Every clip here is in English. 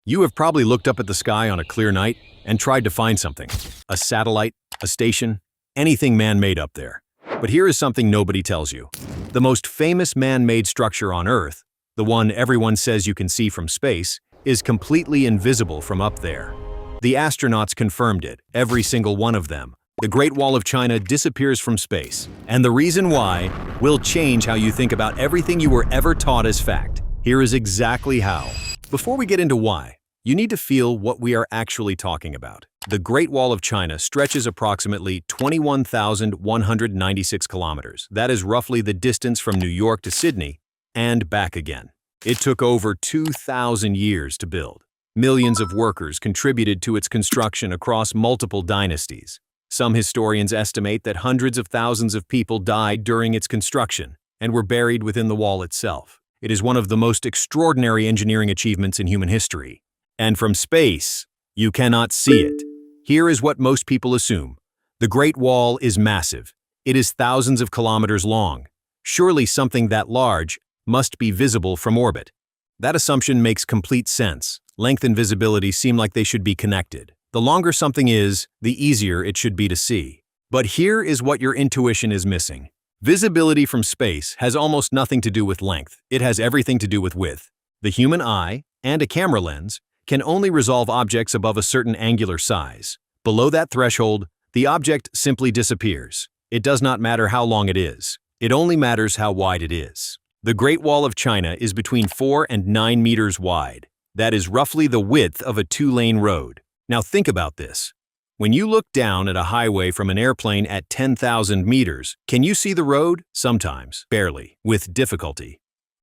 You have probably looked up at the sky on a clear night and tried to find something. A satellite, a station, anything man-made up there. But here is something nobody tells you. The most famous man-made structure on Earth, the one everyone says you can see from space, is completely invisible from up there. The astronauts confirmed it, every single one of them. The Great Wall of China disappears from space, and the reason why will change how you think about everything you were ever taught as fact. Here is exactly how. Before we get into why, you need to feel what we are actually talking about. The Great Wall of China stretches approximately 21,196 kilometers. That is roughly the distance from New York to Sydney and back again. It took over 2,000 years to build. Millions of workers contributed to its construction across multiple dynasties. Some historians estimate that hundreds of thousands of people died during its construction and were buried within the wall itself. It is one of the most extraordinary engineering achievements in human history. And from space, you cannot see it. Here is what most people assume. The Great Wall is massive. It is thousands of kilometers long. Surely something that large must be visible from orbit. That assumption makes complete sense. Length and visibility seem like they should be connected. The longer something is, the easier it should be to see. But here is what your intuition is missing. Visibility from space has almost nothing to do with length. It has everything to do with width. The human eye and a camera lens can only resolve objects above a certain angular size. Below that threshold, the object simply disappears. It does not matter how long it is. It only matters how wide it is. The Great Wall of China is between 4 and 9 meters wide. That is roughly the width of a 2-lane road. Now think about this. When you look down at a highway from an airplane at 10,000 meters, can you see the road? Sometimes, barely, with difficulty.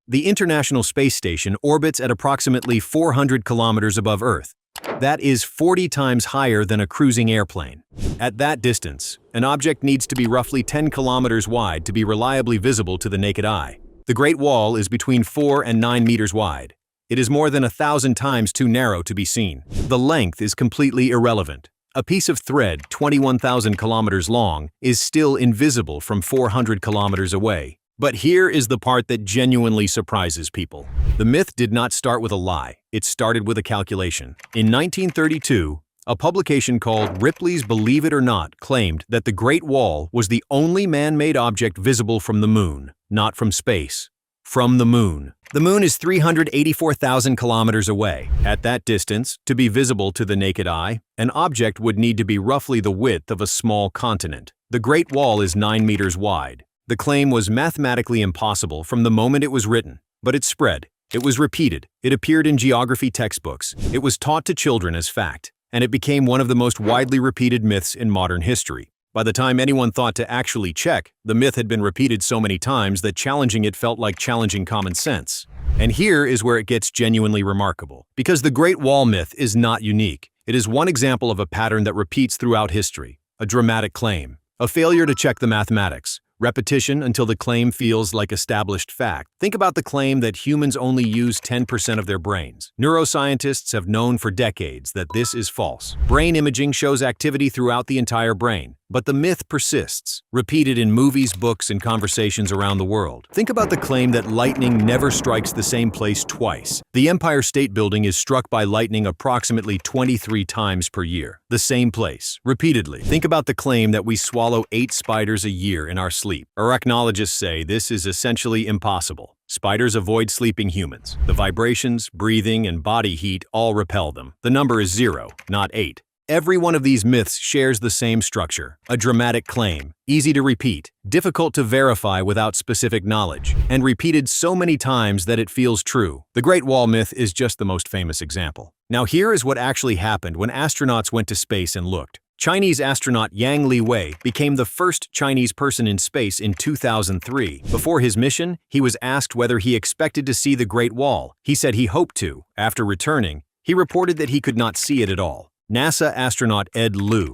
The International Space Station orbits at approximately 400 kilometers above Earth. That is 40 times higher than a cruising airplane. At that distance, an object needs to be roughly 10 kilometers wide to be reliably visible to the naked eye. The Great Wall is between 4 and 9 meters wide. It is more than 1,000 times too narrow to be seen. The length is completely irrelevant. A piece of thread 21,000 kilometers long is still invisible from 400 kilometers away. But here is the part that genuinely surprises people. The myth did not start with a lie. It started with a calculation. In 1932, a publication called Ripley's Believe It or Not claimed that the Great Wall was the only man-made object visible from the moon, not from space. From the moon. The moon is 384,000 kilometers away. At that distance, to be visible to the naked eye, an object would need to be roughly the width of a small continent. The Great Wall is 9 meters wide. The claim was mathematically impossible from the moment it was written, but it spread. It was repeated. It appeared in geography textbooks. It was taught to children as fact, and it became one of the most widely repeated myths in modern history. By the time anyone thought to actually check, the myth had been repeated so many times that challenging it felt like challenging common sense. And here is where it gets genuinely remarkable. Because the Great Wall myth is not unique. It is one example of a pattern that repeats throughout history. A dramatic claim. A failure to check the mathematics. Repetition until the claim feels like established fact. Think about the claim that humans only use 10% of their brains. Neuroscientists have known for decades that this is false. Brain imaging shows activity throughout the entire brain, but the myth persists, repeated in movies, books, and conversations around the world. Think about the claim that lightning never strikes the same place twice. The Empire State Building is struck by lightning approximately 23 times per year. The same place, repeatedly. Think about the claim that we swallow 8 spiders a year in our sleep. Arachnologists say this is essentially impossible. Spiders avoid sleeping humans. The vibrations, breathing, and body heat all repel them. The number is 0, not 8. Every one of these myths shares the same structure. A dramatic claim, easy to repeat, difficult to verify without specific knowledge, and repeated so many times that it feels true. The Great Wall myth is just the most famous example. Now here is what actually happened when astronauts went to space and looked. Chinese astronaut Yang Liwei became the first Chinese person in space in 2003. Before his mission, he was asked whether he expected to see the Great Wall. He said he hoped to. After returning, he reported that he could not see it at all. NASA astronaut Ed Lu,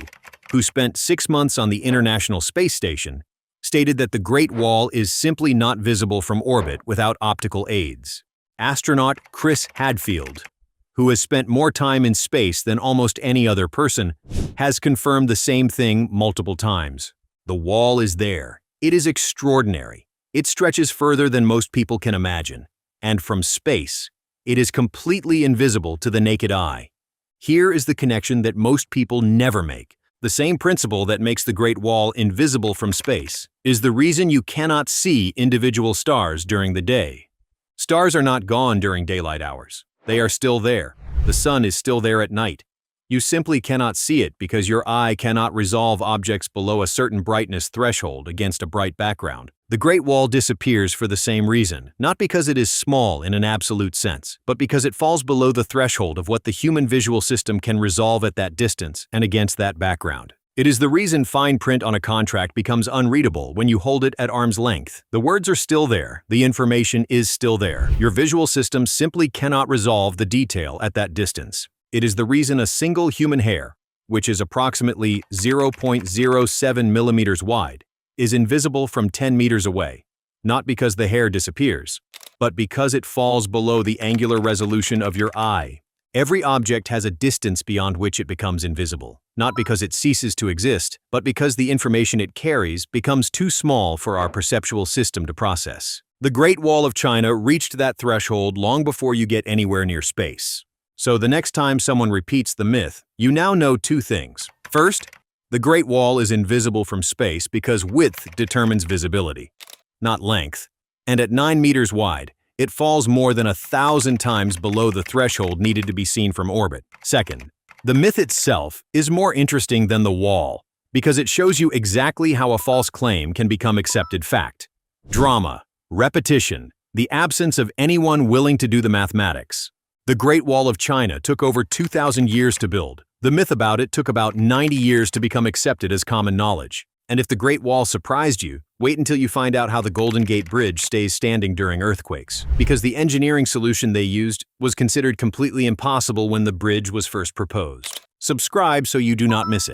who spent 6 months on the International Space Station, stated that the Great Wall is simply not visible from orbit without optical aids. Astronaut Chris Hadfield, who has spent more time in space than almost any other person, has confirmed the same thing multiple times. The wall is there. It is extraordinary. It stretches further than most people can imagine. And from space, It is completely invisible to the naked eye. Here is the connection that most people never make. The same principle that makes the Great Wall invisible from space is the reason you cannot see individual stars during the day. Stars are not gone during daylight hours. They are still there. The sun is still there at night. You simply cannot see it because your eye cannot resolve objects below a certain brightness threshold against a bright background. The Great Wall disappears for the same reason, not because it is small in an absolute sense, but because it falls below the threshold of what the human visual system can resolve at that distance and against that background. It is the reason fine print on a contract becomes unreadable when you hold it at arm's length. The words are still there, the information is still there. Your visual system simply cannot resolve the detail at that distance. It is the reason a single human hair, which is approximately 0.07 millimeters wide, is invisible from 10 meters away, not because the hair disappears, but because it falls below the angular resolution of your eye. Every object has a distance beyond which it becomes invisible, not because it ceases to exist, but because the information it carries becomes too small for our perceptual system to process. The Great Wall of China reached that threshold long before you get anywhere near space. So the next time someone repeats the myth, you now know two things. First, the Great Wall is invisible from space because width determines visibility, not length. And at 9 meters wide, it falls more than 1,000 times below the threshold needed to be seen from orbit. Second, the myth itself is more interesting than the wall because it shows you exactly how a false claim can become accepted fact. Drama, repetition, the absence of anyone willing to do the mathematics. The Great Wall of China took over 2,000 years to build. The myth about it took about 90 years to become accepted as common knowledge. And if the Great Wall surprised you, wait until you find out how the Golden Gate Bridge stays standing during earthquakes. Because the engineering solution they used was considered completely impossible when the bridge was first proposed. Subscribe so you do not miss it.